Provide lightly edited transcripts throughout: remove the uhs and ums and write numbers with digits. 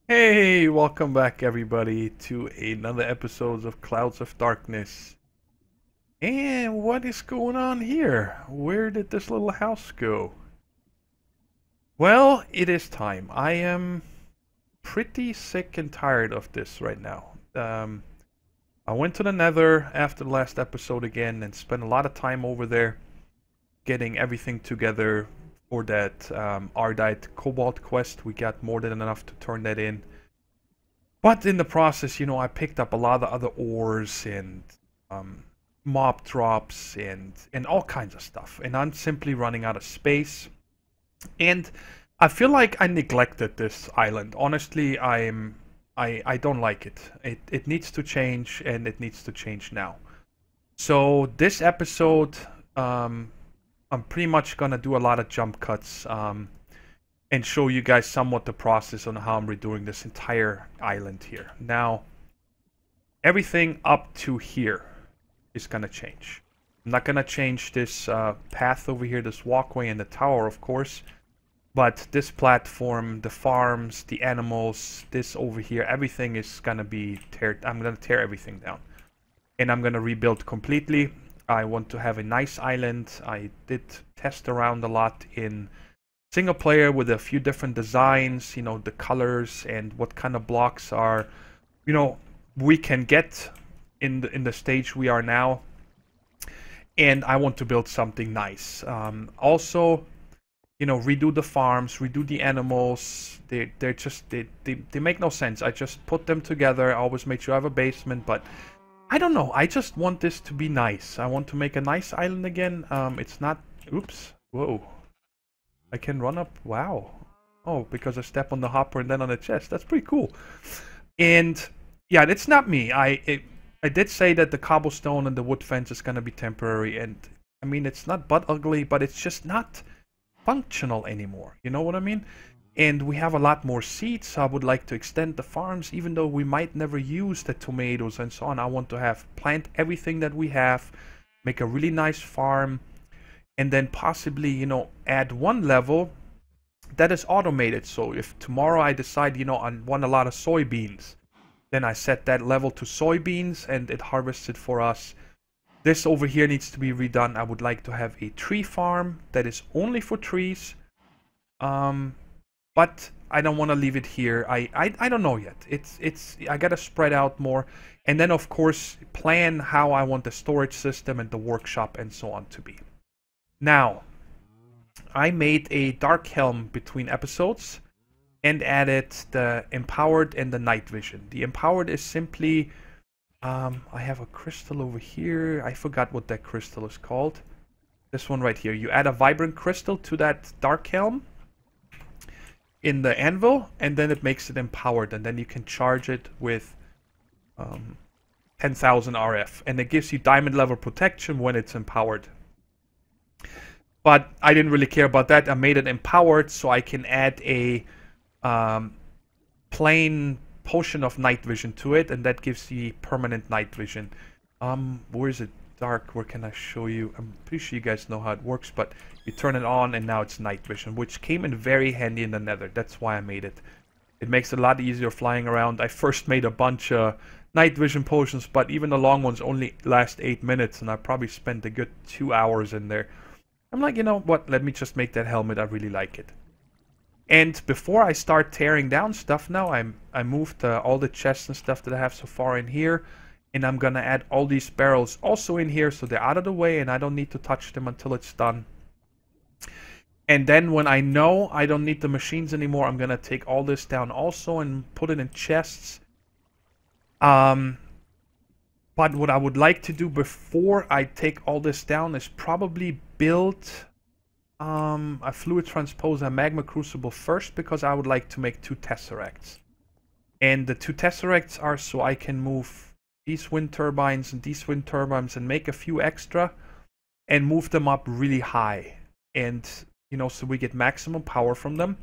Hey, welcome back everybody to another episode of Clouds of Darkness. And what is going on here? Where did this little house go? Well, it is time. I am pretty sick and tired of this right now. I went to the Nether after the last episode again and spent a lot of time over there getting everything together for that Ardite Cobalt quest. We got more than enough to turn that in. But in the process, I picked up a lot of other ores and mob drops and all kinds of stuff. And I'm simply running out of space. And I feel like I neglected this island. Honestly, I don't like it. It needs to change, and it needs to change now. So this episode, I'm pretty much gonna do a lot of jump cuts. And show you guys somewhat the process on how I'm redoing this entire island here. Now, everything up to here is gonna change. I'm not gonna change this path over here, this walkway and the tower, of course, but this platform, the farms, the animals, this over here, everything is gonna be I'm gonna tear everything down. And I'm gonna rebuild completely. I want to have a nice island. I did test around a lot in single player with a few different designs, the colors and what kind of blocks are, we can get in the stage we are now. And I want to build something nice. Also, redo the farms, redo the animals. They're just they make no sense. I just put them together. I always make sure I have a basement, but I don't know. I just want this to be nice. I want to make a nice island again. It's not. Oops. Whoa. I can run up. Wow. Oh, because I step on the hopper and then on the chest. That's pretty cool. And yeah, it's not me. I did say that the cobblestone and the wood fence is gonna be temporary, and I mean it's not butt ugly, but it's just not functional anymore. You know what I mean? And we have a lot more seeds. I would like to extend the farms, even though we might never use the tomatoes and so on. I want to plant everything that we have, make a really nice farm. And then possibly, add one level that is automated. So if tomorrow I decide, I want a lot of soybeans, then I set that level to soybeans and it harvests it for us. This over here needs to be redone. I would like to have a tree farm that is only for trees. But I don't want to leave it here. I don't know yet. I gotta spread out more. And then of course plan how I want the storage system and the workshop and so on to be. Now, I made a dark helm between episodes and added the empowered and the night vision. The empowered is simply, I have a crystal over here. I forgot what that crystal is called. This one right here. You add a vibrant crystal to that dark helm in the anvil, and then it makes it empowered, and then you can charge it with 10,000 RF, and it gives you diamond level protection when it's empowered. But I didn't really care about that. I made it empowered so I can add a plain potion of night vision to it, and that gives you permanent night vision. Where is it dark? Where can I show you? I'm pretty sure you guys know how it works, but you turn it on and now it's night vision, which came in very handy in the Nether. That's why I made it. It makes it a lot easier flying around. I first made a bunch of night vision potions, but even the long ones only last 8 minutes, and I probably spent a good 2 hours in there. I'm like, you know what, let me just make that helmet. I really like it. And before I start tearing down stuff now, I moved all the chests and stuff that I have so far in here. And I'm gonna add all these barrels also in here so they're out of the way and I don't need to touch them until it's done. And then when I know I don't need the machines anymore, I'm gonna take all this down also and put it in chests. But what I would like to do before I take all this down is probably build a fluid transposer magma crucible first, because I would like to make 2 tesseracts. And the 2 tesseracts are so I can move these wind turbines and these wind turbines and make a few extra and move them up really high. And, so we get maximum power from them.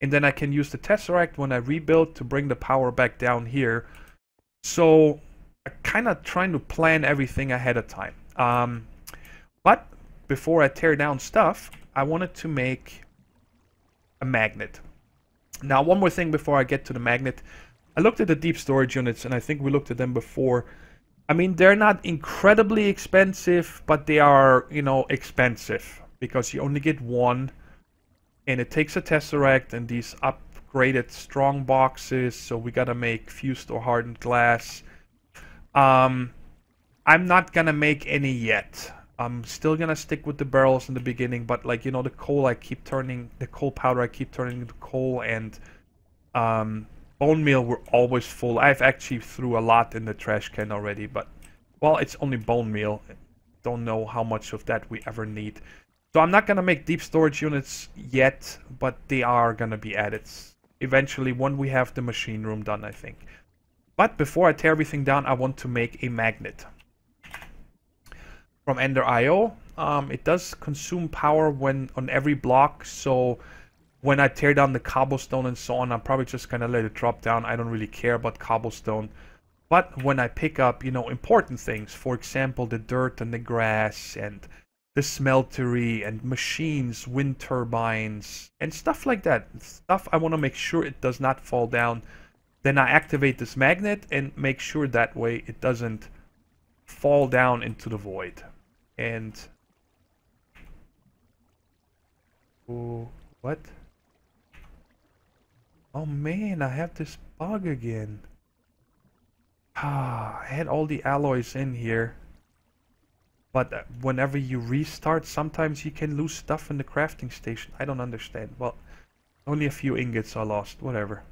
And then I can use the tesseract when I rebuild to bring the power back down here. So I'm kind of trying to plan everything ahead of time. But before I tear down stuff, I wanted to make a magnet. Now, one more thing before I get to the magnet. I looked at the deep storage units, and I think we looked at them before. I mean, they're not incredibly expensive, but they are, you know, expensive. Because you only get one, and it takes a Tesseract and these upgraded strong boxes, so we gotta make fused or hardened glass. I'm not gonna make any yet. I'm still gonna stick with the barrels in the beginning, but like, you know, the coal powder I keep turning into coal, and bone meal were always full. I've actually threw a lot in the trash can already, but well, it's only bone meal. Don't know how much of that we ever need. So I'm not gonna make deep storage units yet, but they are gonna be added eventually when we have the machine room done, I think. But before I tear everything down, I want to make a magnet. From Ender.io. It does consume power when on every block, so when I tear down the cobblestone and so on, I'm probably just gonna let it drop down. I don't really care about cobblestone. But when I pick up, you know, important things, for example, the dirt and the grass and the smeltery and machines, wind turbines, and stuff like that. Stuff I want to make sure it does not fall down. Then I activate this magnet and make sure that way it doesn't fall down into the void. And oh, what? Oh man, I have this bug again. Ah, I had all the alloys in here. But whenever you restart, sometimes you can lose stuff in the crafting station. I don't understand. Well, only a few ingots are lost. Whatever.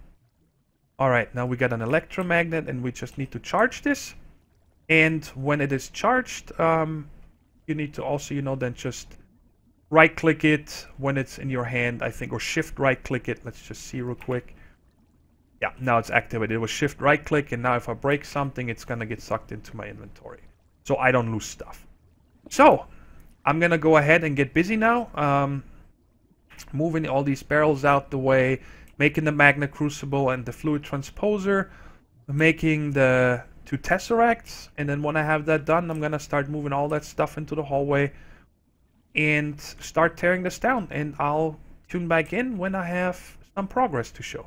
Alright, now we got an electromagnet and we just need to charge this. And when it is charged, you need to also, you know, then just right-click it when it's in your hand, I think, or shift right-click it. Let's just see real quick. Yeah, now it's activated. It was shift right-click, and now if I break something, it's gonna get sucked into my inventory. So I don't lose stuff. So, I'm gonna go ahead and get busy now. Moving all these barrels out the way, making the magnet crucible and the fluid transposer, making the 2 tesseracts, and then when I have that done, I'm gonna start moving all that stuff into the hallway and start tearing this down, and I'll tune back in when I have some progress to show.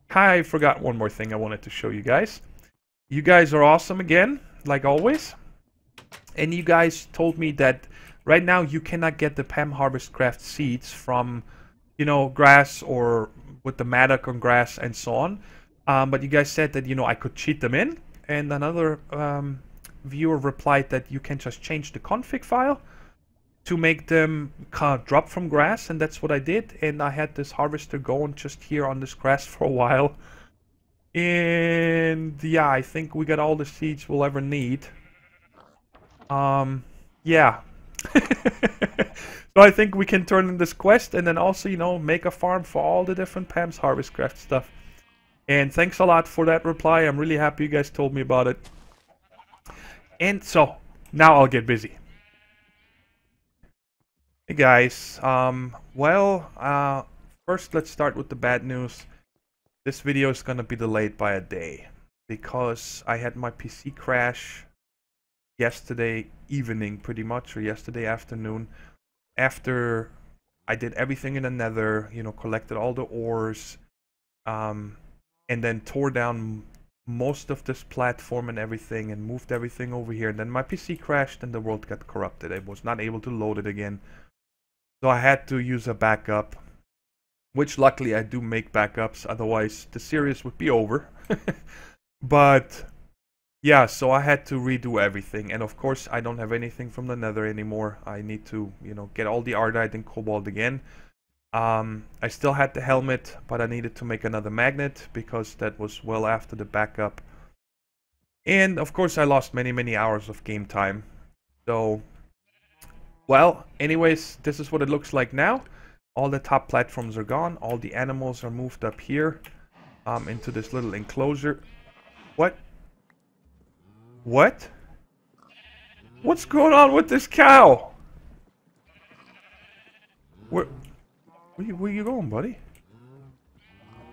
I forgot one more thing I wanted to show you guys. You guys are awesome again, like always. And you guys told me that right now you cannot get the Pam Harvest Craft seeds from, you know, grass or with the mattock on grass and so on. But you guys said that, you know, I could cheat them in. And another viewer replied that you can just change the config file to make them drop from grass. And that's what I did. And I had this harvester going just here on this grass for a while. And yeah, I think we got all the seeds we'll ever need. Yeah. So I think we can turn in this quest and then also, you know, make a farm for all the different Pam's Harvest Craft stuff. And thanks a lot for that reply. I'm really happy you guys told me about it. And so, now I'll get busy. Hey guys, first let's start with the bad news. This video is gonna be delayed by a day because I had my PC crash yesterday evening pretty much, or yesterday afternoon, after I did everything in the nether, you know, collected all the ores, and then tore down most of this platform and everything and moved everything over here. And then my PC crashed and the world got corrupted. I was not able to load it again. So I had to use a backup, which luckily I do make backups, otherwise the series would be over. But yeah, so I had to redo everything, and of course I don't have anything from the nether anymore. I need to, you know, get all the ardite and cobalt again. I still had the helmet, but I needed to make another magnet because that was well after the backup. And of course I lost many hours of game time. So, well, anyways, this is what it looks like now. All the top platforms are gone. All the animals are moved up here into this little enclosure. What? What? What's going on with this cow? Where you going, buddy?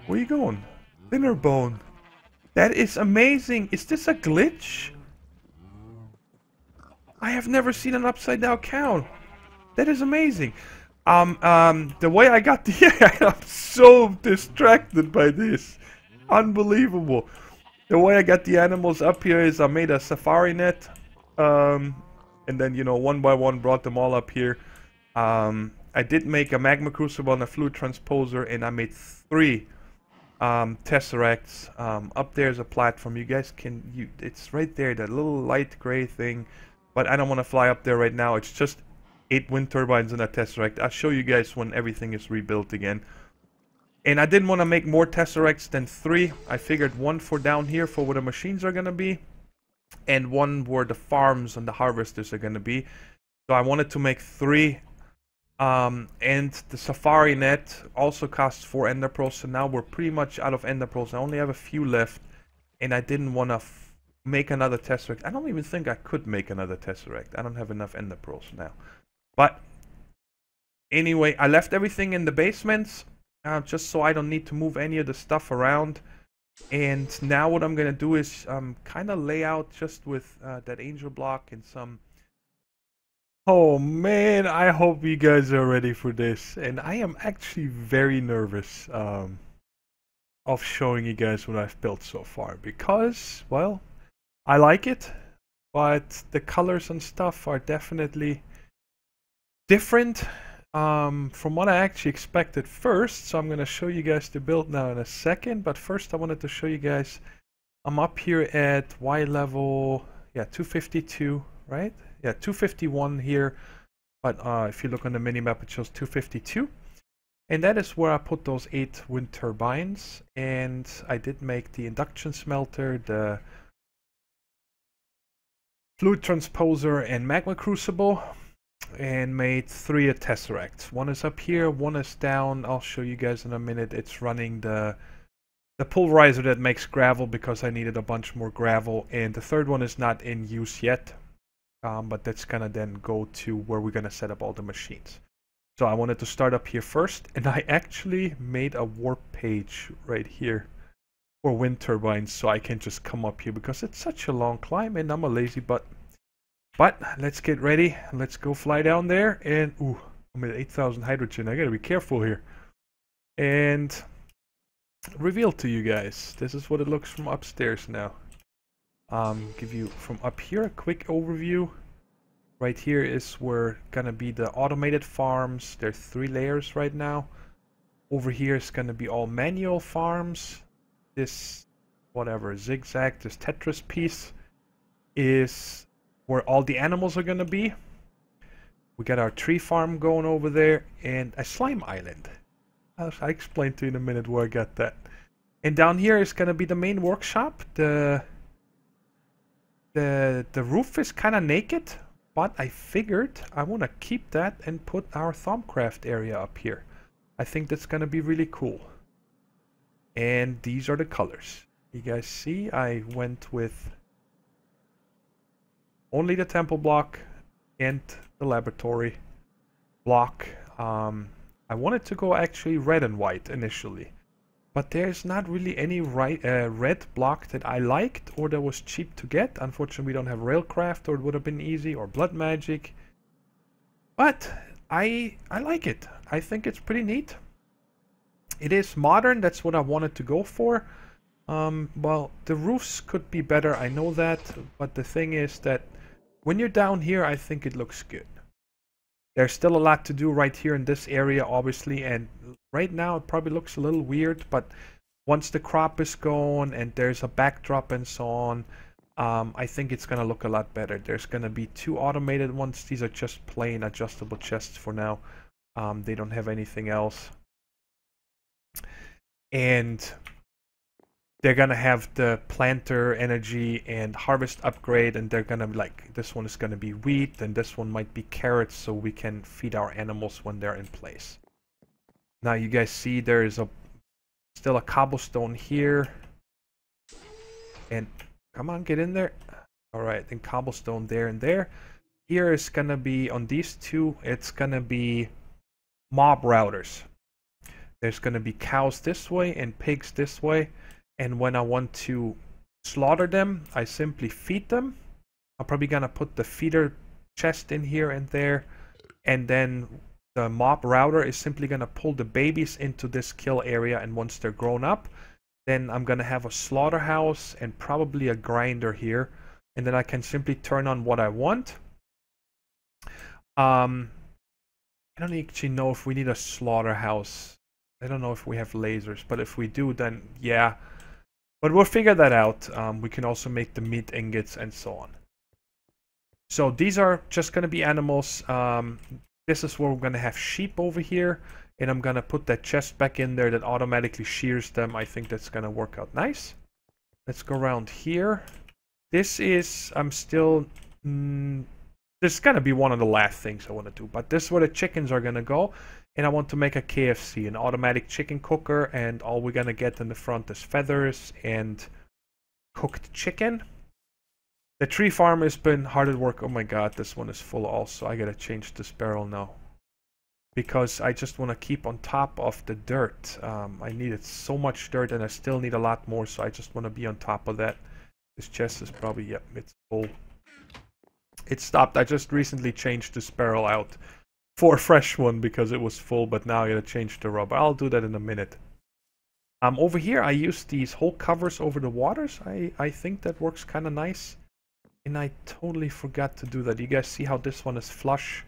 Where you going? Thinner bone. That is amazing. Is this a glitch? I have never seen an upside down cow. That is amazing. The way I got the I'm so distracted by this. Unbelievable. The way I got the animals up here is I made a safari net. And then, you know, one by one brought them all up here. I did make a magma crucible and a fluid transposer, and I made 3 tesseracts. Up there's a platform. You guys can, it's right there, that little light gray thing. But I don't want to fly up there right now. It's just 8 wind turbines in a tesseract. I'll show you guys when everything is rebuilt again. And I didn't want to make more tesseracts than 3. I figured 1 for down here for where the machines are going to be, and 1 where the farms and the harvesters are going to be. So I wanted to make 3. And the safari net also costs 4 ender pearls, so now we're pretty much out of ender pearls. I only have a few left, and I didn't want to make another tesseract. I don't even think I could make another tesseract. I don't have enough ender pearls now. But anyway, I left everything in the basements, just so I don't need to move any of the stuff around. And now what I'm gonna do is kind of lay out just with that angel block and some. Oh man, I hope you guys are ready for this. And I am actually very nervous of showing you guys what I've built so far, because, well, I like it, but the colors and stuff are definitely different from what I actually expected first. So I'm going to show you guys the build now in a second, but first I wanted to show you guys, I'm up here at Y level, yeah, 252, right? Yeah, 251 here, but if you look on the minimap it shows 252. And that is where I put those 8 wind turbines, and I did make the induction smelter, the fluid transposer and magma crucible, and made 3 tesseracts. 1 is up here, 1 is down. I'll show you guys in a minute. It's running the pulverizer that makes gravel, because I needed a bunch more gravel, and the 3rd one is not in use yet, but that's gonna then go to where we're gonna set up all the machines. So I wanted to start up here first, and I actually made a warp page right here for wind turbines, so I can just come up here, because it's such a long climb and I'm a lazy butt. But let's get ready. Let's go fly down there. And ooh, I'm at 8,000 hydrogen. I gotta be careful here. And reveal to you guys. This is what it looks from upstairs now. Give you from up here a quick overview. Right here is where gonna be the automated farms. There's 3 layers right now. Over here is gonna be all manual farms. This whatever zigzag, this Tetris piece is where all the animals are gonna be. We got our tree farm going over there, and a slime island. I explain to you in a minute where I got that. And down here is gonna be the main workshop. The roof is kind of naked, but I figured I want to keep that and put our Thaumcraft area up here. I think that's gonna be really cool. And these are the colors. You guys see, I went with only the temple block and the laboratory block. I wanted to go actually red and white initially, but there's not really any red block that I liked or that was cheap to get. Unfortunately, we don't have Railcraft, or it would have been easy, or Blood Magic. But I like it. I think it's pretty neat. It is modern. That's what I wanted to go for. Well, the roofs could be better, I know that, but the thing is that when you're down here, I think it looks good. There's still a lot to do right here in this area, obviously, and right now it probably looks a little weird, but once the crop is gone and there's a backdrop and so on, I think it's gonna look a lot better. There's gonna be 2 automated ones. These are just plain adjustable chests for now. They don't have anything else. And they're gonna have the planter energy and harvest upgrade, and they're gonna, like, this one is gonna be wheat, and this one might be carrots, so we can feed our animals when they're in place. Now you guys see there is still a cobblestone here, and come on, get in there. All right, and cobblestone there and there. Here is gonna be, on these 2, it's gonna be mob routers. There's gonna be cows this way and pigs this way. And when I want to slaughter them, I simply feed them. I'm probably gonna put the feeder chest in here and there. And then the mob router is simply going to pull the babies into this kill area, and once they're grown up, then I'm going to have a slaughterhouse and probably a grinder here, and then I can simply turn on what I want. I don't actually know if we need a slaughterhouse. I don't know if we have lasers, but if we do, then yeah. But we'll figure that out. We can also make the meat ingots and so on. So these are just going to be animals. This is where we're going to have sheep over here. And I'm going to put that chest back in there that automatically shears them. I think that's going to work out nice. Let's go around here. This is, I'm still, this is going to be one of the last things I want to do. But this is where the chickens are going to go. And I want to make a KFC, an automatic chicken cooker. And all we're going to get in the front is feathers and cooked chicken. The tree farm has been hard at work. Oh my god, this one is full also. I got to change this barrel now. Because I just want to keep on top of the dirt. I needed so much dirt and I still need a lot more, so I just want to be on top of that. This chest is probably, yep, it's full. It stopped. I just recently changed this barrel out for a fresh one because it was full, but now I gotta change the rubber. I'll do that in a minute. Over here I use these hole covers over the waters. I think that works kind of nice. And I totally forgot to do that. You guys see how this one is flush?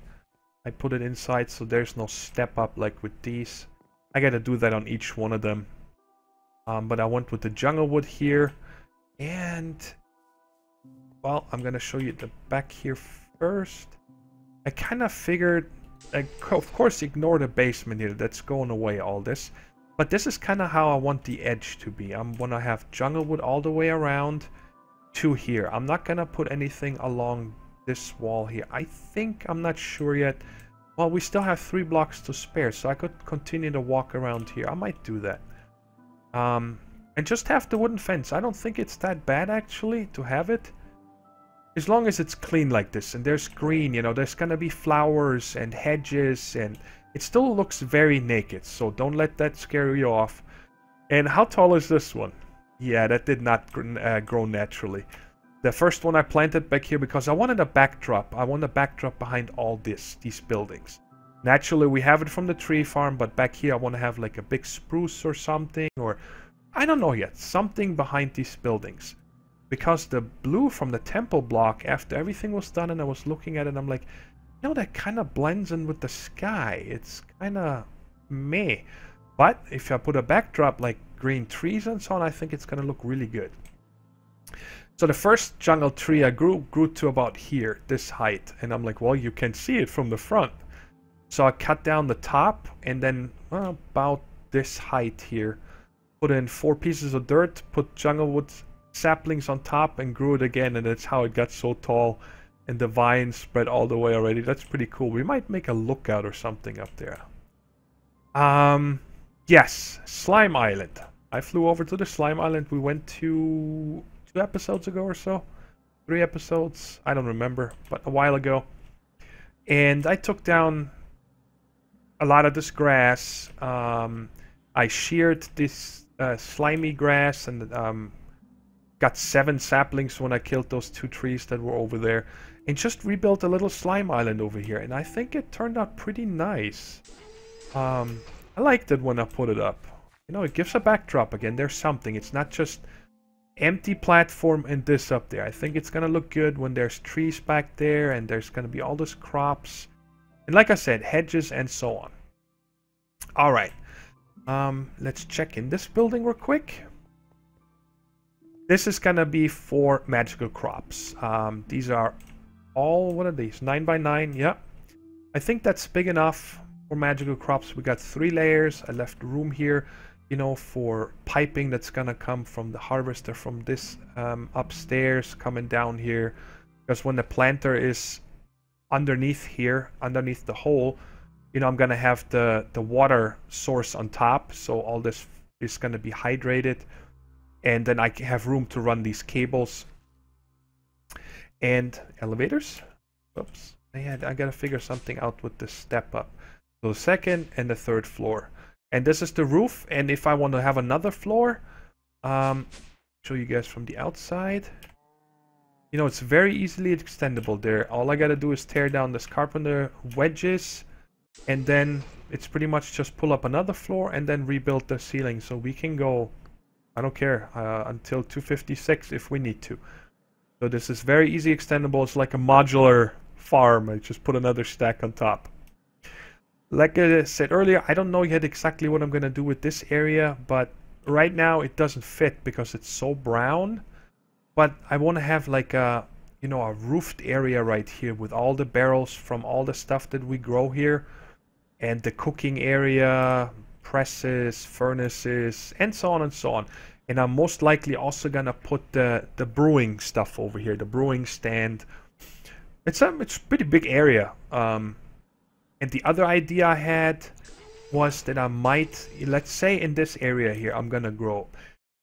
I put it inside so there's no step up like with these. I gotta do that on each one of them. But I went with the jungle wood here. And, well, I'm gonna show you the back here first. I kind of figured, of course, ignore the basement here. That's going away, all this. But this is kind of how I want the edge to be. I'm gonna have jungle wood all the way around to here. I'm not gonna put anything along this wall here. I think, I'm not sure yet. Well, we still have 3 blocks to spare, so I could continue to walk around here. I might do that. And just have the wooden fence. I don't think it's that bad, actually, to have it. As long as it's clean like this, and there's green, you know, there's gonna be flowers and hedges, and it still looks very naked, so don't let that scare you off. And how tall is this one? Yeah, that did not grow naturally. The first one I planted back here because I wanted a backdrop. I want a backdrop behind all these buildings. Naturally, we have it from the tree farm, but back here I want to have like a big spruce or something, or I don't know yet, something behind these buildings. Because the blue from the temple block, after everything was done and I was looking at it, I'm like, you know, that kind of blends in with the sky. It's kind of meh. But if I put a backdrop like green trees and so on, I think it's going to look really good. So the first jungle tree I grew to about here, this height. And I'm like, well, you can see it from the front. So I cut down the top and then, well, about this height here. Put in 4 pieces of dirt, put jungle wood saplings on top and grew it again. And that's how it got so tall. And the vines spread all the way already. That's pretty cool. We might make a lookout or something up there. Yes, Slime Island. I flew over to the Slime Island. We went to 2 episodes ago or so. 3 episodes. I don't remember, but a while ago. And I took down a lot of this grass. I sheared this slimy grass and got 7 saplings when I killed those 2 trees that were over there. And just rebuilt a little slime island over here. And I think it turned out pretty nice. I liked it when I put it up. You know, it gives a backdrop again. There's something. It's not just empty platform and this up there. I think it's going to look good when there's trees back there and there's going to be all these crops. And like I said, hedges and so on. Alright. Let's check in this building real quick. This is going to be for magical crops. These are all, what are these? 9x9, yeah. I think that's big enough for magical crops. We got 3 layers. I left room here, you know, for piping that's going to come from the harvester from this upstairs coming down here. Because when the planter is underneath here, underneath the hole, you know, I'm going to have the water source on top. So all this is going to be hydrated. And then I have room to run these cables. And elevators. Oops. I got to figure something out with this step up. So the 2nd and the 3rd floor. And this is the roof. And if I want to have another floor, show you guys from the outside. You know, it's very easily extendable there. All I got to do is tear down this carpenter wedges. and then it's pretty much just pull up another floor and then rebuild the ceiling. So we can go, I don't care, until 256 if we need to. So this is very easy extendable. It's like a modular farm. I just put another stack on top. Like I said earlier, I don't know yet exactly what I'm going to do with this area, but right now it doesn't fit because it's so brown. But I want to have like a, you know, a roofed area right here with all the barrels from all the stuff that we grow here, and the cooking area, presses, furnaces, and so on and so on. And I'm most likely also gonna put the brewing stuff over here, the brewing stand. It's a pretty big area. And the other idea I had was that I might, let's say in this area here, I'm gonna grow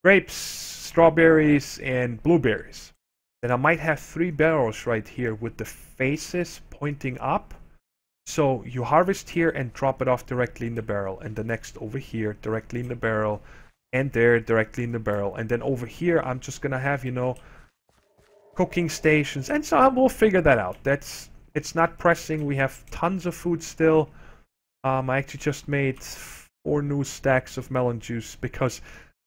grapes, strawberries, and blueberries. Then I might have 3 barrels right here with the faces pointing up. So you harvest here and drop it off directly in the barrel, and the next over here directly in the barrel, and there directly in the barrel. And then over here I'm just gonna have, you know, cooking stations, and so we'll figure that out. It's not pressing. We have tons of food still. I actually just made 4 new stacks of melon juice because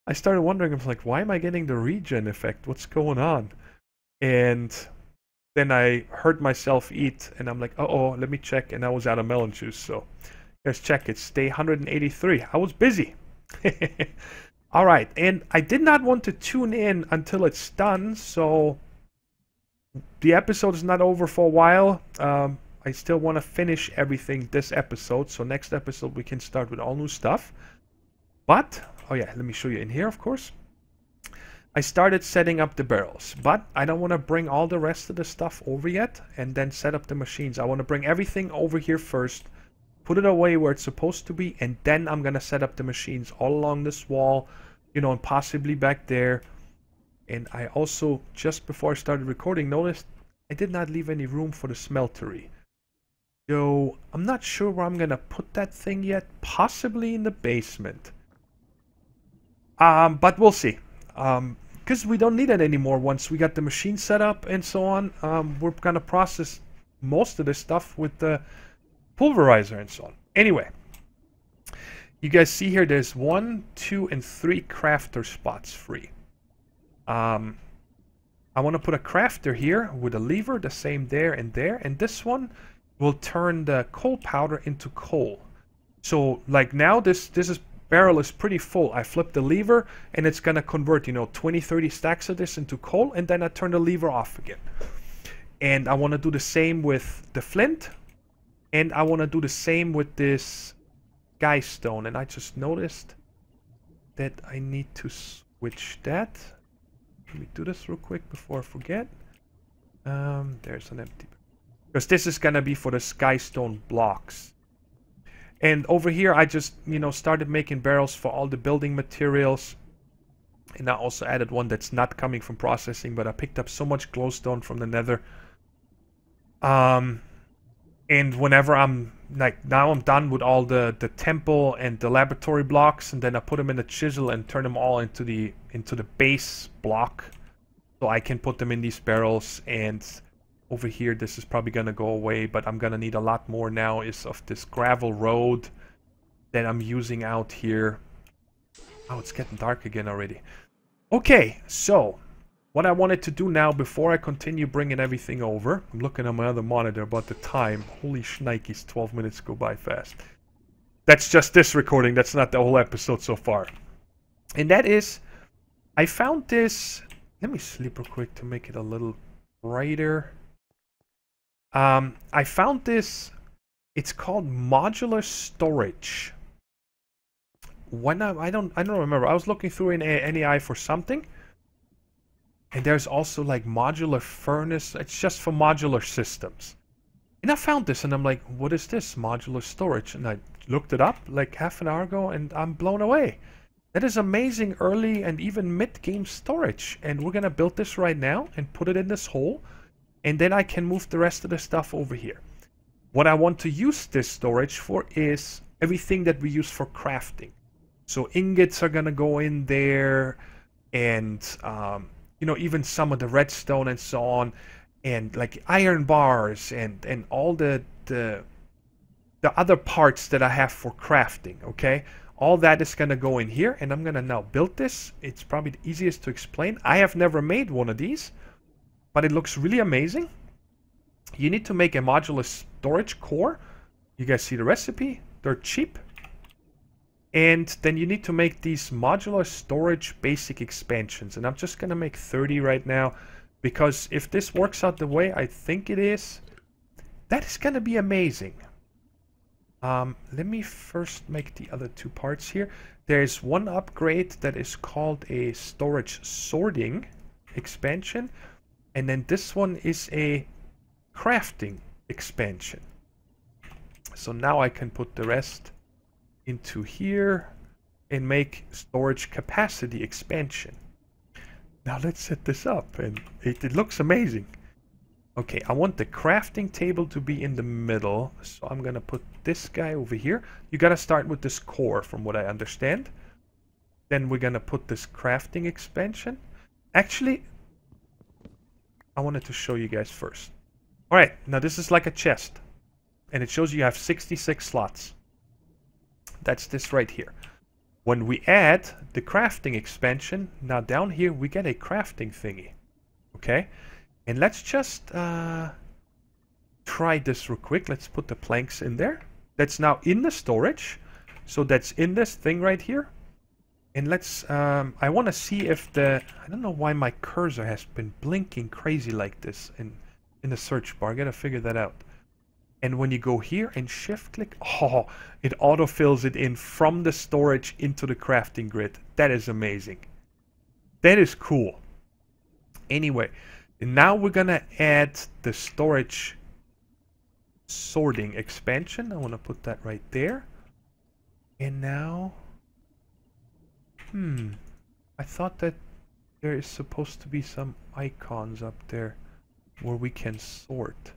I started wondering, I was like, why am I getting the regen effect? What's going on? And then I heard myself eat, and I'm like, uh-oh, let me check, and I was out of melon juice. So let's check. It's day 183. I was busy. All right, and I did not want to tune in until it's done, so the episode is not over for a while. I still want to finish everything this episode, so next episode we can start with all new stuff. But, oh yeah, let me show you in here, of course. I started setting up the barrels, but I don't want to bring all the rest of the stuff over yet and then set up the machines. I want to bring everything over here first, put it away where it's supposed to be, and then I'm going to set up the machines all along this wall, you know, and possibly back there. And I also, just before I started recording, noticed I did not leave any room for the smeltery. So I'm not sure where I'm going to put that thing yet, possibly in the basement. But we'll see. Because we don't need it anymore once we got the machine set up and so on. We're going to process most of this stuff with the pulverizer and so on. Anyway, you guys see here there's 1, 2, and 3 crafter spots free. I want to put a crafter here with a lever, the same there, and this one will turn the coal powder into coal. So like now this barrel is pretty full. I flip the lever and it's gonna convert, you know, 20-30 stacks of this into coal, and then I turn the lever off again. And I want to do the same with the flint, and I want to do the same with this sky stone. And I just noticed that I need to switch that. Let me do this real quick before I forget. There's an empty, because this is gonna be for the sky stone blocks. And over here, I just, you know, started making barrels for all the building materials. And I also added one that's not coming from processing, but I picked up so much glowstone from the nether. And whenever I'm, like, now I'm done with all the temple and the laboratory blocks, and then I put them in the chisel and turn them all into the base block. So I can put them in these barrels, and over here, this is probably going to go away, but I'm going to need a lot more now is of this gravel road that I'm using out here. Oh, it's getting dark again already. Okay, so what I wanted to do now before I continue bringing everything over, I'm looking at my other monitor about the time. Holy shnikes, 12 minutes go by fast. That's just this recording. That's not the whole episode so far. And that is, I found this. Let me sleep real quick to make it a little brighter. I found this. It's called modular storage. When I don't remember. I was looking through in NEI for something, and there's also like modular furnace. It's just for modular systems. And I found this, and I'm like, what is this modular storage? And I looked it up like half an hour ago, and I'm blown away. That is amazing early and even mid-game storage. And we're gonna build this right now and put it in this hole. And then I can move the rest of the stuff over here. What I want to use this storage for is everything that we use for crafting. So ingots are going to go in there, and you know, even some of the redstone and so on, and like iron bars and all the the other parts that I have for crafting, okay? All that is going to go in here, and I'm going to now build this. It's probably the easiest to explain. I have never made one of these, but it looks really amazing. You need to make a modular storage core. You guys see the recipe? They're cheap. And then you need to make these modular storage basic expansions. And I'm just going to make 30 right now, because if this works out the way I think it is, that is going to be amazing. Let me first make the other two parts here. There's one upgrade that is called a storage sorting expansion. And then this one is a crafting expansion. So now I can put the rest into here and make storage capacity expansion. Now let's set this up, and it looks amazing. Okay, I want the crafting table to be in the middle, so I'm gonna put this guy over here. You gotta start with this core, from what I understand. Then we're gonna put this crafting expansion. Actually, I wanted to show you guys first. Alright, now this is like a chest, and it shows you have 66 slots. That's this right here. When we add the crafting expansion, now down here we get a crafting thingy. Okay? And let's just try this real quick. Let's put the planks in there. That's now in the storage. So that's in this thing right here. And let's, I want to see if the, I don't know why my cursor has been blinking crazy like this in the search bar. I gotta figure that out. And when you go here and shift click, oh, it autofills it in from the storage into the crafting grid. That is amazing. That is cool. Anyway, now we're gonna add the storage sorting expansion. I want to put that right there. And now, I thought that there is supposed to be some icons up there where we can sort.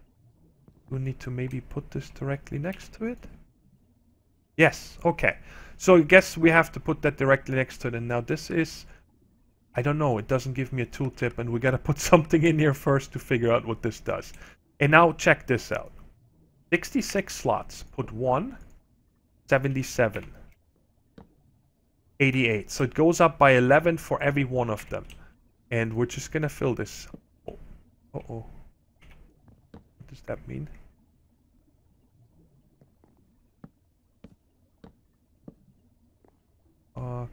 We need to maybe put this directly next to it. Yes, okay. So I guess we have to put that directly next to it. And now this is, I don't know, it doesn't give me a tooltip, and we gotta put something in here first to figure out what this does. And now check this out. 66 slots, put 1, 77, 88. So it goes up by 11 for every one of them. And we're just gonna fill this. Oh, uh-oh. What does that mean?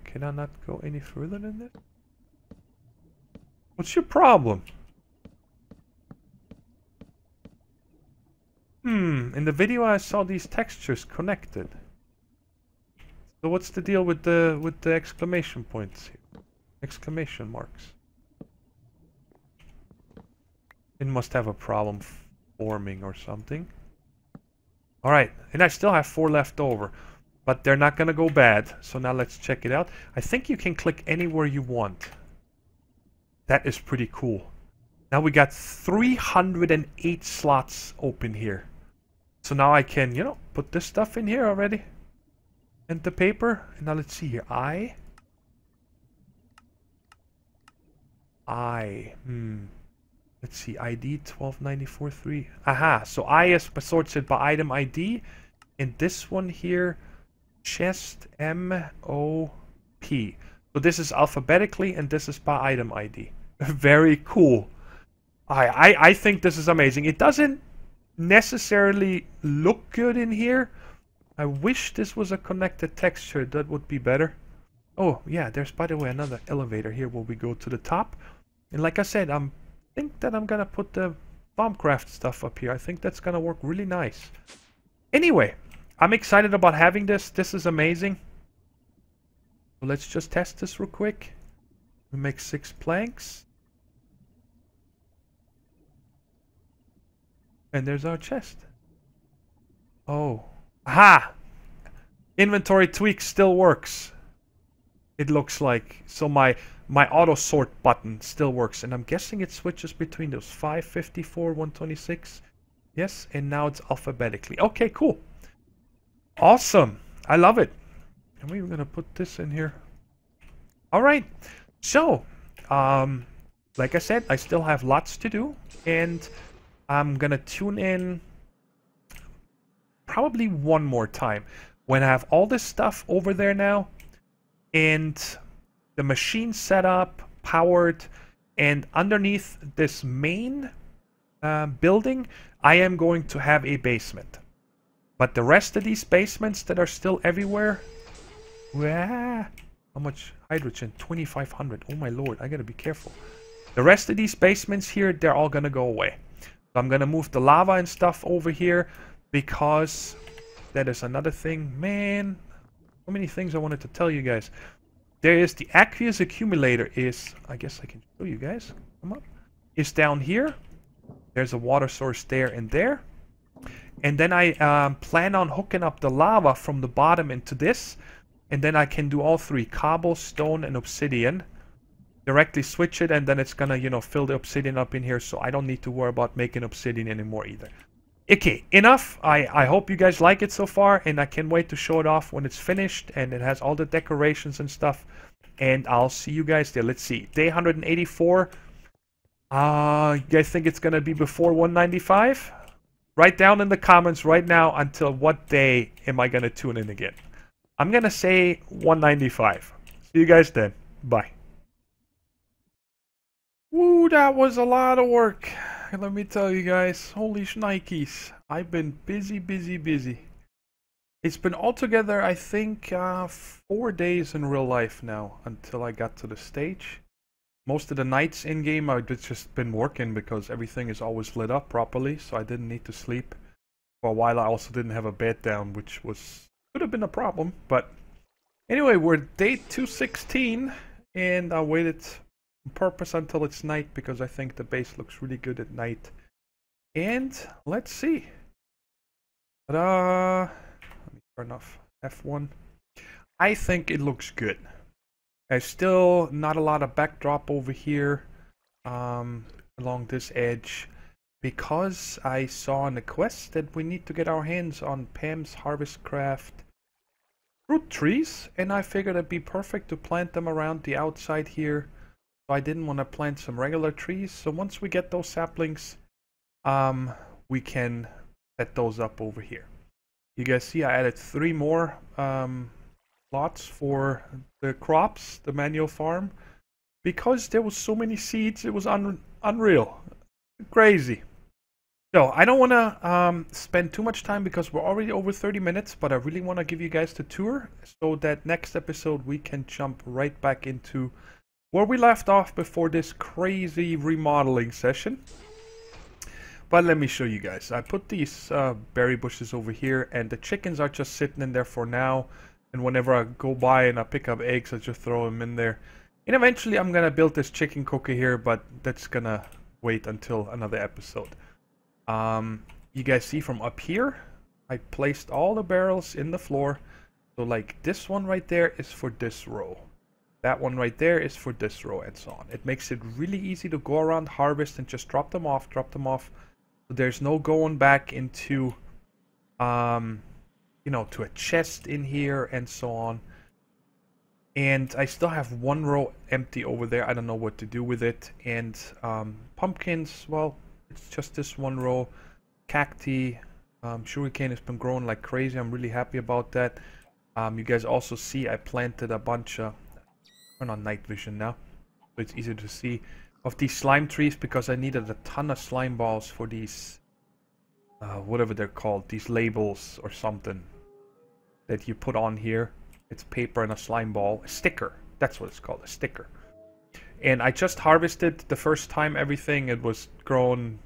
Can I not go any further than this? What's your problem? In the video I saw these textures connected. So what's the deal with the exclamation points here? Exclamation marks. It must have a problem forming or something. Alright, and I still have 4 left over. But they're not gonna go bad. So now let's check it out. I think you can click anywhere you want. That is pretty cool. Now we got 308 slots open here. So now I can, you know, put this stuff in here already. And the paper. And now let's see here. Let's see. ID 12943. Aha. So I is sorts it by item ID. And this one here, chest MOP. So this is alphabetically, and this is by item ID. Very cool. I think this is amazing. It doesn't necessarily look good in here. I wish this was a connected texture. That would be better. Oh, yeah, there's, by the way, another elevator here where we go to the top. And like I said, I think that I'm going to put the Bombcraft stuff up here. I think that's going to work really nice. Anyway, I'm excited about having this. This is amazing. So let's just test this real quick. We make 6 planks. And there's our chest. Oh. Aha! Inventory tweak still works. It looks like. So my auto sort button still works. And I'm guessing it switches between those 554, 126. Yes, and now it's alphabetically. Okay, cool. Awesome. I love it. And we're going to put this in here. Alright. So, like I said, I still have lots to do. And I'm going to tune in probably one more time. When I have all this stuff over there now, and the machine set up, powered, and underneath this main building, I am going to have a basement. But the rest of these basements that are still everywhere, how much hydrogen? 2,500. Oh my lord, I gotta be careful. The rest of these basements here, they're all gonna go away. So I'm gonna move the lava and stuff over here because that is another thing. Man, so many things I wanted to tell you guys. There is the aqueous accumulator is, I guess I can show you guys. Come up. Is down here. There's a water source there and there. And then I plan on hooking up the lava from the bottom into this. And then I can do all three, cobblestone and obsidian. Directly switch it, and then it's gonna, you know, fill the obsidian up in here, so I don't need to worry about making obsidian anymore either. Okay, enough. I hope you guys like it so far, and I can't wait to show it off when it's finished, and it has all the decorations and stuff. And I'll see you guys there. Let's see. Day 184. You guys think it's gonna be before 195? Write down in the comments right now until what day am I gonna tune in again. I'm gonna say 195. See you guys then. Bye. Woo, that was a lot of work. Let me tell you guys, holy shnikes. I've been busy. It's been altogether, I think, 4 days in real life now until I got to the stage. Most of the nights in-game I've just been working because everything is always lit up properly, so I didn't need to sleep. For a while I also didn't have a bed down, which could have been a problem, but anyway, we're day 216, and I waited on purpose until it's night because I think the base looks really good at night. And let's see. Ta-da! Let me turn off F1. I think it looks good. There's still not a lot of backdrop over here along this edge because I saw in the quest that we need to get our hands on Pam's Harvestcraft fruit trees, and I figured it'd be perfect to plant them around the outside here. So I didn't want to plant some regular trees. So once we get those saplings, we can set those up over here. You guys see I added 3 more lots for the crops, the manual farm, because there was so many seeds. It was unreal, crazy. So I don't want to spend too much time because we're already over 30 minutes, but I really want to give you guys the tour so that next episode we can jump right back into where we left off before this crazy remodeling session. But let me show you guys. I put these berry bushes over here, and the chickens are just sitting in there for now. And whenever I go by and I pick up eggs, I just throw them in there. And eventually I'm going to build this chicken cooker here, but that's going to wait until another episode. You guys see from up here, I placed all the barrels in the floor. So like this one right there is for this row. That one right there is for this row, and so on. It makes it really easy to go around, harvest, and just drop them off. So there's no going back into, you know, to a chest in here and so on. And I still have 1 row empty over there. I don't know what to do with it. And pumpkins, well, it's just this 1 row. Cacti, sugarcane has been growing like crazy. I'm really happy about that. You guys also see I planted a bunch of, turn on night vision now, so it's easier to see, of these slime trees because I needed a ton of slime balls for these, whatever they're called, these labels or something that you put on here. It's paper and a slime ball, a sticker. That's what it's called, a sticker. And I just harvested the first time everything. It was grown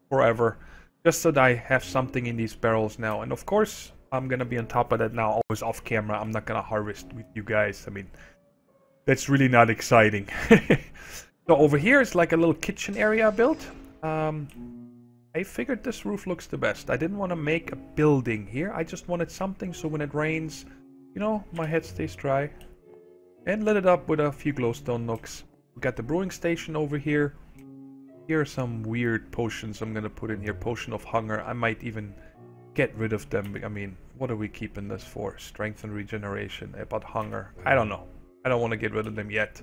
forever, just so that I have something in these barrels now. And of course, I'm gonna be on top of that now, always off camera. I'm not gonna harvest with you guys. I mean, that's really not exciting. So over here is like a little kitchen area I built. I figured this roof looks the best. I didn't want to make a building here. I just wanted something so when it rains, you know, my head stays dry. And lit it up with a few glowstone nooks. We got the brewing station over here. Here are some weird potions I'm gonna put in here. Potion of hunger. I might even get rid of them. I mean, what are we keeping this for? Strength and regeneration. About hunger. I don't know. I don't want to get rid of them yet.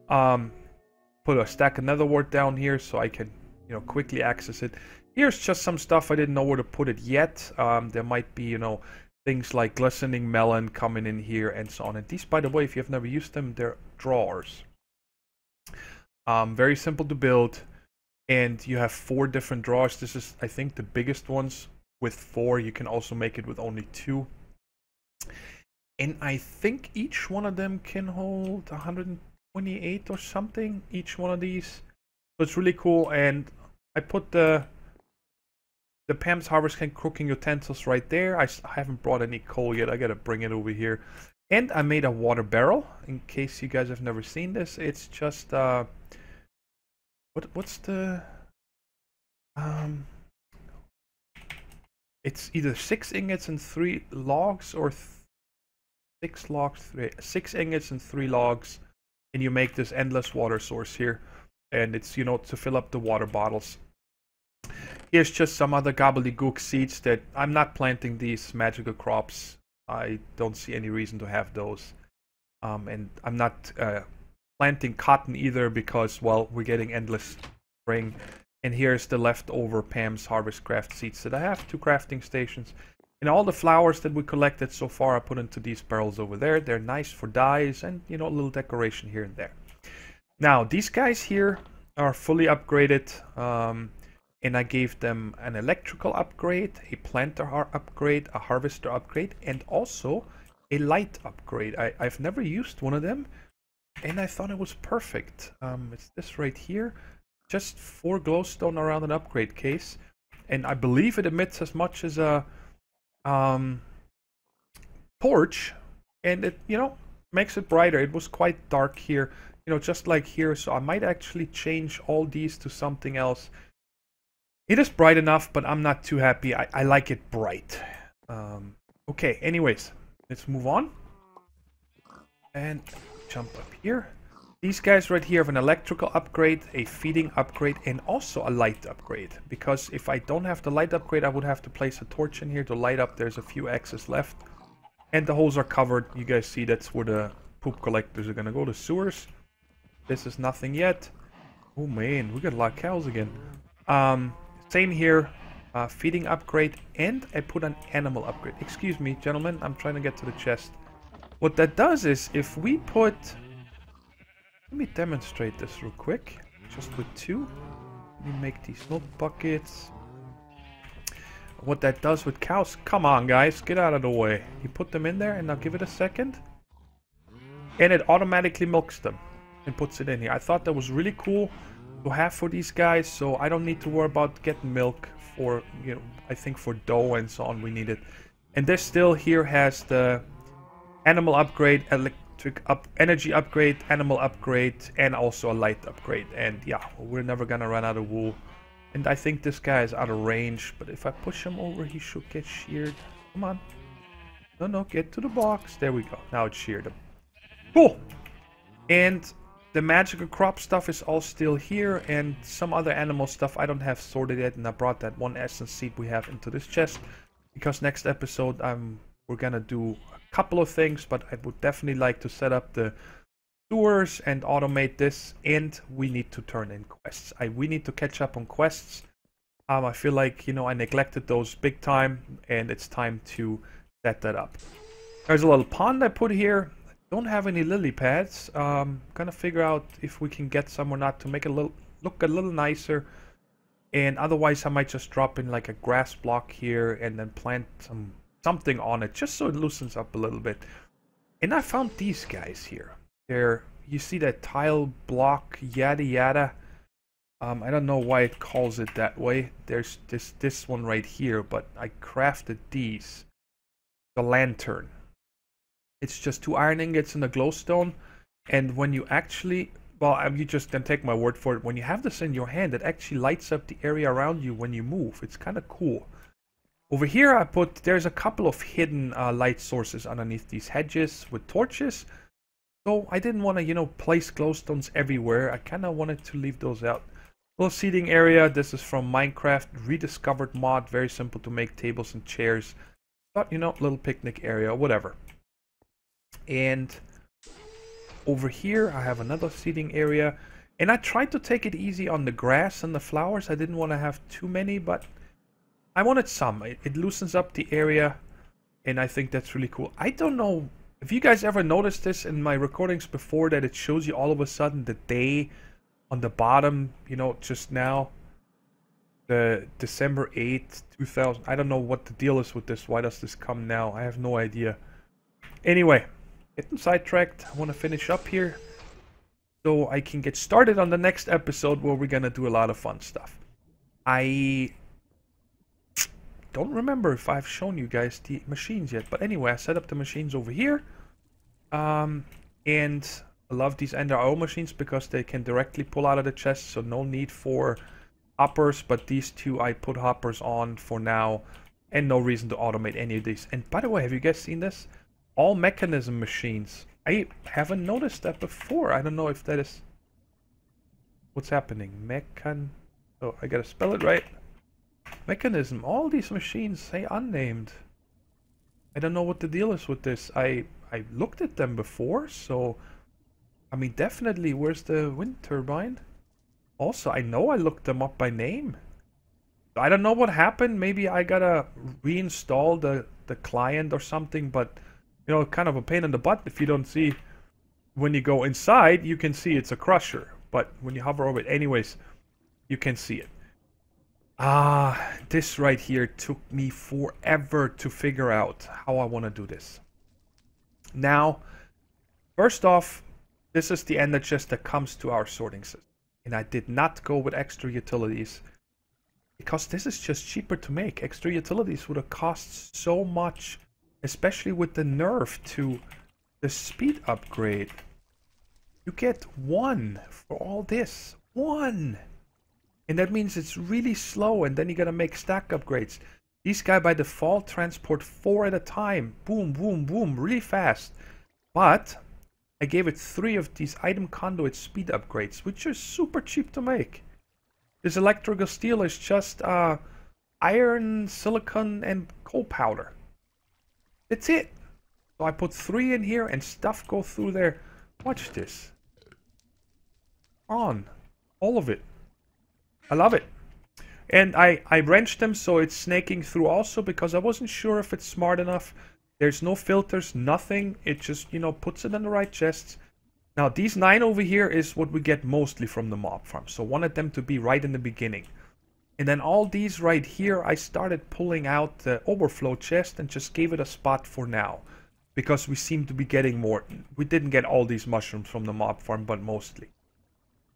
Put a stack of nether wart down here so I can, you know, quickly access it. Here's just some stuff I didn't know where to put it yet. There might be, you know, things like glistening melon coming in here and so on. And these, by the way, if you've never used them, they're drawers. Very simple to build. And you have 4 different drawers. This is, I think, the biggest ones with 4. You can also make it with only 2. And I think each one of them can hold 128 or something, each one of these. So it's really cool. And I put the Pam's Harvest Can cooking utensils right there. I haven't brought any coal yet. I gotta bring it over here. And I made a water barrel, in case you guys have never seen this. It's just what's the it's either 6 ingots and 3 logs, or 6 logs, 6 ingots and 3 logs, and you make this endless water source here. And it's, you know, to fill up the water bottles. Here's just some other gobbledygook seeds that I'm not planting these magical crops. I don't see any reason to have those. And I'm not planting cotton either because, well, we're getting endless spring. And here's the leftover Pam's Harvest Craft seeds that I have, 2 crafting stations. And all the flowers that we collected so far I put into these barrels over there. They're nice for dyes and, you know, a little decoration here and there. Now, these guys here are fully upgraded. And I gave them an electrical upgrade, a planter upgrade, a harvester upgrade, and also a light upgrade. I've never used one of them, and I thought it was perfect. It's this right here. Just 4 glowstone around an upgrade case. And I believe it emits as much as a torch. And it, you know, makes it brighter. It was quite dark here, you know, just like here. So I might actually change all these to something else. It is bright enough, but I'm not too happy. I like it bright. Okay, anyways, let's move on. And jump up here. These guys right here have an electrical upgrade, a feeding upgrade, and also a light upgrade. Because if I don't have the light upgrade, I would have to place a torch in here to light up. There's a few X's left. And the holes are covered. You guys see that's where the poop collectors are going to go, the sewers. This is nothing yet. Oh man, we got a lot of cows again. Same here, feeding upgrade, and I put an animal upgrade. Excuse me, gentlemen, I'm trying to get to the chest. What that does is, if we put... Let me demonstrate this real quick. Just with 2. Let me make these milk buckets. What that does with cows... Come on, guys, get out of the way. You put them in there, and I'll give it a second. And it automatically milks them and puts it in here. I thought that was really cool to have for these guys, so I don't need to worry about getting milk for, you know, I think for dough and so on we need it. And this still here has the animal upgrade, energy upgrade, animal upgrade, and also a light upgrade. And yeah, we're never gonna run out of wool. And I think this guy is out of range, but if I push him over, he should get sheared. Come on. No, get to the box. There we go. Now it's sheared him. Cool. And the magical crop stuff is all still here, and some other animal stuff I don't have sorted yet, and I brought that 1 essence seed we have into this chest, because next episode we're gonna do a couple of things, but I would definitely like to set up the sewers and automate this, and we need to turn in quests. We need to catch up on quests. I feel like, you know, I neglected those big time, and it's time to set that up. There's a little pond I put here. Don't have any lily pads. Gonna figure out if we can get some or not to make it look a little nicer. And otherwise I might just drop in like a grass block here and then plant something on it just so it loosens up a little bit. And I found these guys here. You see that tile block, yada yada. I don't know why it calls it that way. There's this one right here, but I crafted these. The lantern. It's just 2 iron ingots and a glowstone, and when you actually, well, you just can take my word for it, when you have this in your hand, it actually lights up the area around you when you move. It's kind of cool. Over here there's a couple of hidden light sources underneath these hedges with torches, so I didn't want to, you know, place glowstones everywhere. I kind of wanted to leave those out. Little seating area. This is from Minecraft, rediscovered mod, very simple to make tables and chairs. But, you know, little picnic area, whatever. And over here I have another seating area, And I tried to take it easy on the grass and the flowers. I didn't want to have too many, but I wanted some. It loosens up the area, and I think that's really cool. I don't know if you guys ever noticed this in my recordings before, that it shows you all of a sudden the day on the bottom, you know, just now. The December 8th, 2000. I don't know what the deal is with this. Why does this come now? I have no idea. Anyway, getting sidetracked. I want to finish up here so I can get started on the next episode where we're gonna do a lot of fun stuff. I don't remember if I've shown you guys the machines yet, but anyway, I set up the machines over here. And I love these Ender IO machines because they can directly pull out of the chest, so no need for hoppers, but these two I put hoppers on for now, and no reason to automate any of these. And by the way, have you guys seen this? All mechanism machines. I haven't noticed that before. I don't know if that is... What's happening? Oh, I gotta spell it right. Mechanism. All these machines say unnamed. I don't know what the deal is with this. I looked at them before, so... I mean, definitely, where's the wind turbine? Also, I know I looked them up by name. I don't know what happened. Maybe I gotta reinstall the client or something, but... You know, kind of a pain in the butt if you don't see. When you go inside, you can see it's a crusher. But when you hover over it, anyways, you can see it. This right here took me forever to figure out how I want to do this. Now, first off, this is the ender chest that comes to our sorting system. And I did not go with extra utilities, because this is just cheaper to make. Extra utilities would have cost so much, especially with the nerf to the speed upgrade. You get one for all this. One! And that means it's really slow, and then you gotta make stack upgrades. These guys by default transport 4 at a time. Boom, boom, boom, really fast. But I gave it 3 of these item conduit speed upgrades, which are super cheap to make. This electrical steel is just iron, silicon, and coal powder. That's it. So I put 3 in here and stuff go through there. Watch this. On. All of it. I love it. And I wrenched them so it's snaking through also, because I wasn't sure if it's smart enough. There's no filters, nothing. It just, you know, puts it in the right chests. Now these 9 over here is what we get mostly from the mob farm. So wanted them to be right in the beginning. And then all these right here, I started pulling out the overflow chest and just gave it a spot for now. Because we seem to be getting more. We didn't get all these mushrooms from the mob farm, but mostly.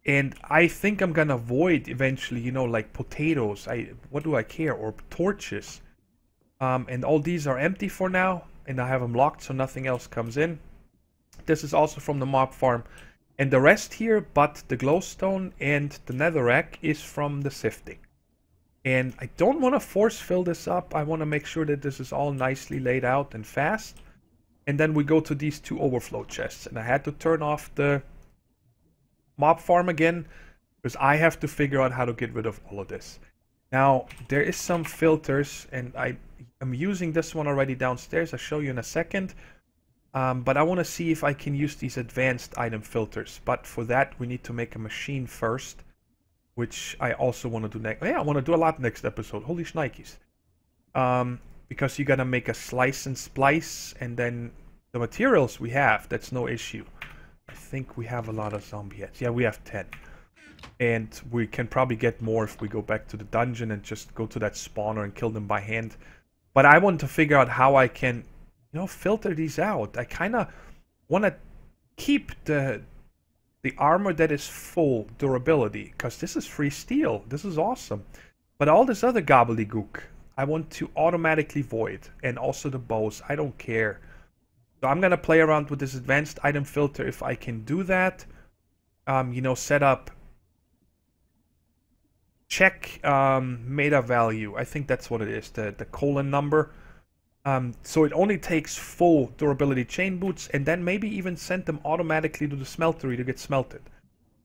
And I think I'm gonna avoid eventually, you know, like potatoes. What do I care? Or torches. And all these are empty for now. And I have them locked so nothing else comes in. This is also from the mob farm. And the rest here, but the glowstone and the netherrack, is from the sifting. And I don't want to force fill this up. I want to make sure that this is all nicely laid out and fast. And then we go to these 2 overflow chests. And I had to turn off the mob farm again, because I have to figure out how to get rid of all of this. Now, there is some filters, and I'm using this one already downstairs. I'll show you in a second. But I want to see if I can use these advanced item filters. But for that, we need to make a machine first, which I also want to do next. Yeah, I want to do a lot next episode. Holy shnikes. Because you gotta make a slice and splice, and then the materials we have, that's no issue. I think we have a lot of zombie heads. Yeah, we have 10. And we can probably get more if we go back to the dungeon and just go to that spawner and kill them by hand. But I want to figure out how I can, you know, filter these out. I kind of want to keep the armor that is full durability, because this is free steel. This is awesome. But all this other gobbledygook, I want to automatically void. And also the bows. I don't care. So I'm going to play around with this advanced item filter if I can do that. You know, set up check meta value. I think that's what it is, the colon number. So it only takes full durability chain boots, and then maybe even send them automatically to the smeltery to get smelted.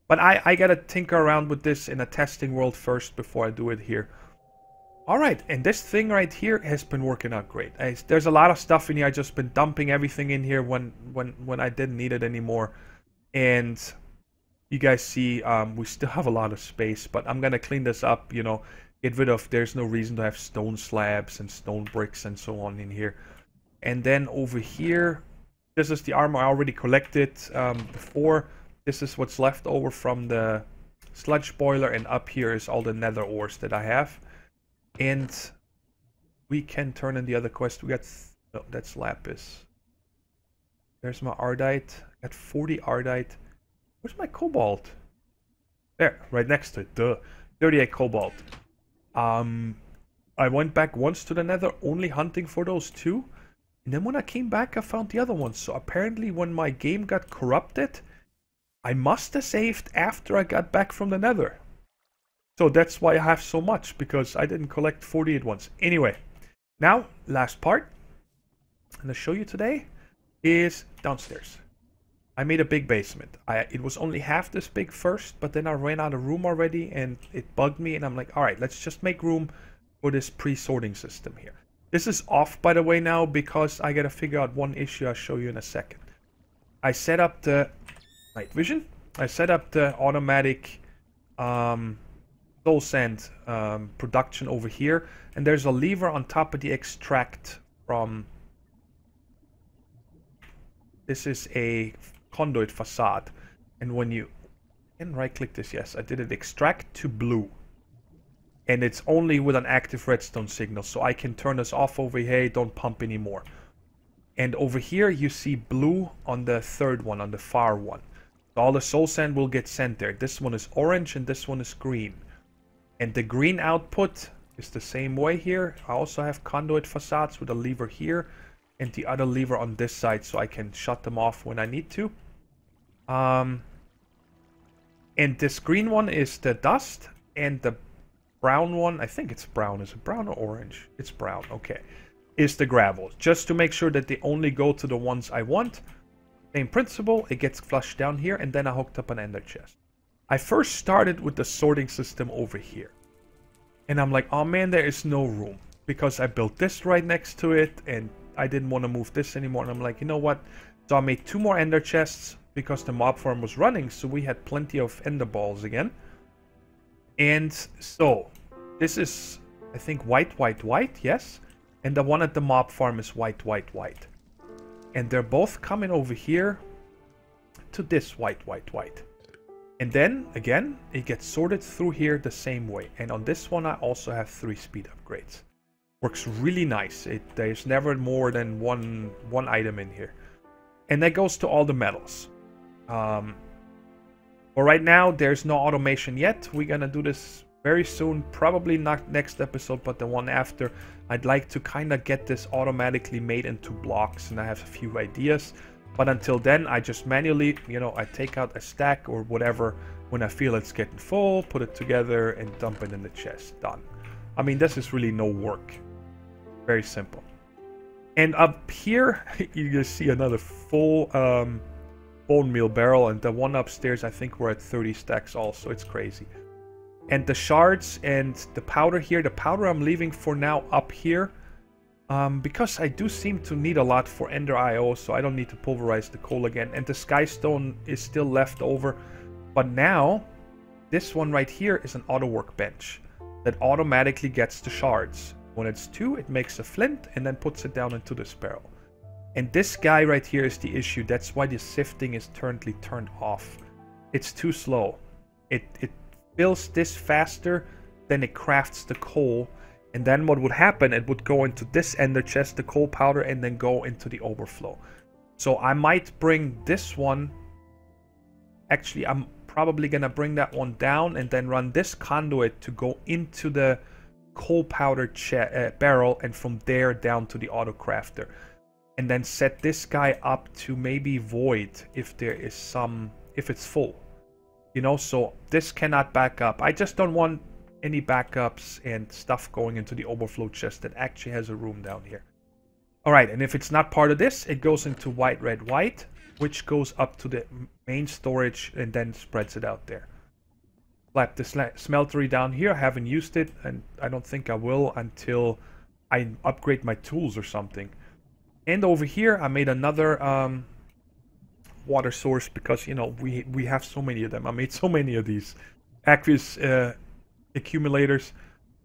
But I gotta tinker around with this in a testing world first before I do it here. Alright, and this thing right here has been working out great. There's a lot of stuff in here. I've just been dumping everything in here when I didn't need it anymore. And You guys see, we still have a lot of space, but I'm gonna clean this up, you know, get rid of, there's no reason to have stone slabs and stone bricks and so on in here. And then over here, this is the armor I already collected before. This is what's left over from the sludge boiler, and up here is all the nether ores that I have. And we can turn in the other quest. We got, no, that's lapis. There's my ardite. I got 40 ardite. Where's my cobalt? There, right next to it. Duh. 38 cobalt. I went back once to the nether, only hunting for those two. And then when I came back, I found the other ones. So apparently when my game got corrupted, I must have saved after I got back from the nether. So that's why I have so much, because I didn't collect 40 at once. Anyway, now, last part I'm going to show you today is downstairs. I made a big basement. It was only half this big first, but then I ran out of room already and it bugged me, and I'm like, alright, let's just make room for this pre-sorting system here. This is off, by the way, now, because I gotta figure out one issue I'll show you in a second. I set up the night vision. I set up the automatic soul sand production over here, and there's a lever on top of the extract from... This is a conduit facade, and when you can right click this, yes, I did it, extract to blue, and it's only with an active redstone signal, so I can turn this off over here. Hey, don't pump anymore. And over here you see blue on the third one, on the far one. So all the soul sand will get sent there. This one is orange and this one is green, and the green output is the same way here. I also have conduit facades with a lever here and the other lever on this side, so I can shut them off when I need to. And this green one is the dust, and the brown one, I think it's brown. Is it brown or orange? It's brown, okay. Is the gravel. Just to make sure that they only go to the ones I want. Same principle, it gets flushed down here, and then I hooked up an ender chest. I first started with the sorting system over here. And I'm like, oh man, there is no room. Because I built this right next to it, and I didn't want to move this anymore. And I'm like, you know what? So I made 2 more ender chests because the mob farm was running, so we had plenty of ender balls again. And so this is, I think, white, white, white, yes. And the one at the mob farm is white, white, white. And they're both coming over here to this white, white, white. And then, again, it gets sorted through here the same way. And on this one, I also have 3 speed upgrades. Works really nice. There's never more than one item in here. And that goes to all the metals. But right now, there's no automation yet. We're gonna do this very soon. Probably not next episode, but the one after. I'd like to kind of get this automatically made into blocks, and I have a few ideas. But until then, I just manually, you know, I take out a stack or whatever when I feel it's getting full, put it together, and dump it in the chest. Done. I mean, this is really no work. Very simple. And up here, you can see another full bone meal barrel, and the one upstairs, I think we're at 30 stacks also. It's crazy. And the shards and the powder here, the powder I'm leaving for now up here, because I do seem to need a lot for Ender IO, so I don't need to pulverize the coal again. And the skystone is still left over, but now this one right here is an auto workbench that automatically gets the shards. When it's 2, it makes a flint and then puts it down into this barrel. And this guy right here is the issue. That's why the sifting is currently turned off. It's too slow. It fills this faster than it crafts the coal. And then what would happen, it would go into this ender chest, the coal powder, and then go into the overflow. So I might bring this one. Actually, I'm probably going to bring that one down and then run this conduit to go into the coal powder barrel, and from there down to the auto crafter, and then set this guy up to maybe void if there is some, if it's full, you know. So this cannot back up. I just don't want any backups and stuff going into the overflow chest that actually has a room down here. All right, and if it's not part of this, it goes into white, red, white, which goes up to the main storage and then spreads it out there. Slap the smeltery down here. I haven't used it, and I don't think I will until I upgrade my tools or something. And over here, I made another water source because, you know, we have so many of them. I made so many of these aqueous accumulators,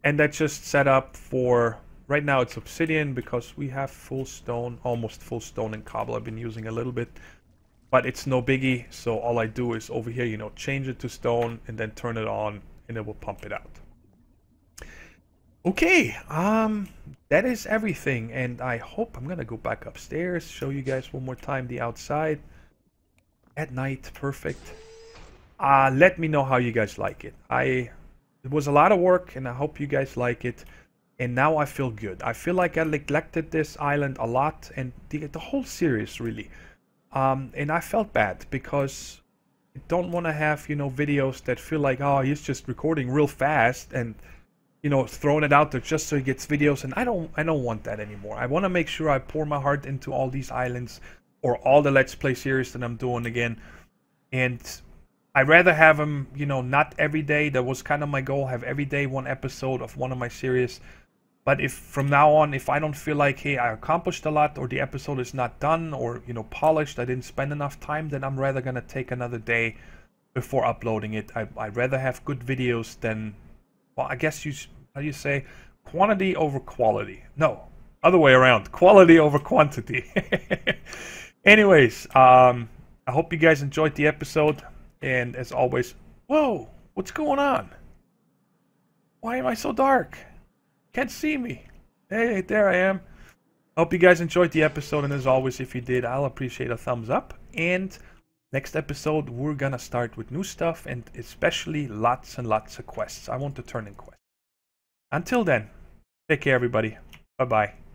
and that's just set up for right now. It's obsidian because we have full stone, almost full stone and cobble. I've been using a little bit, but it's no biggie. So all I do is over here, you know, change it to stone and then turn it on and it will pump it out. Okay, that is everything, and I hope I'm gonna go back upstairs, show you guys one more time the outside at night. Perfect. Let me know how you guys like it. It was a lot of work, and I hope you guys like it. And now I feel good. I feel like I neglected this island a lot, and the whole series really. And I felt bad because I don't want to have, you know, videos that feel like, oh, he's just recording real fast and, you know, throwing it out there just so he gets videos. And I don't want that anymore. I want to make sure I pour my heart into all these islands or all the Let's Play series that I'm doing again. And I'd rather have them, you know, not every day. That was kind of my goal, have every day one episode of one of my series. But if from now on, if I don't feel like, hey, I accomplished a lot, or the episode is not done, or, you know, polished, I didn't spend enough time, then I'm rather going to take another day before uploading it. I'd rather have good videos than, well, I guess how do you say, quantity over quality? No, other way around, quality over quantity. Anyways, I hope you guys enjoyed the episode, and as always, whoa, what's going on? Why am I so dark? Can't see me. Hey, there I am. Hope you guys enjoyed the episode, and as always, if you did, I'll appreciate a thumbs up. And next episode, we're gonna start with new stuff, and especially lots and lots of quests. I want to turn in quests. Until then, take care, everybody. Bye-bye.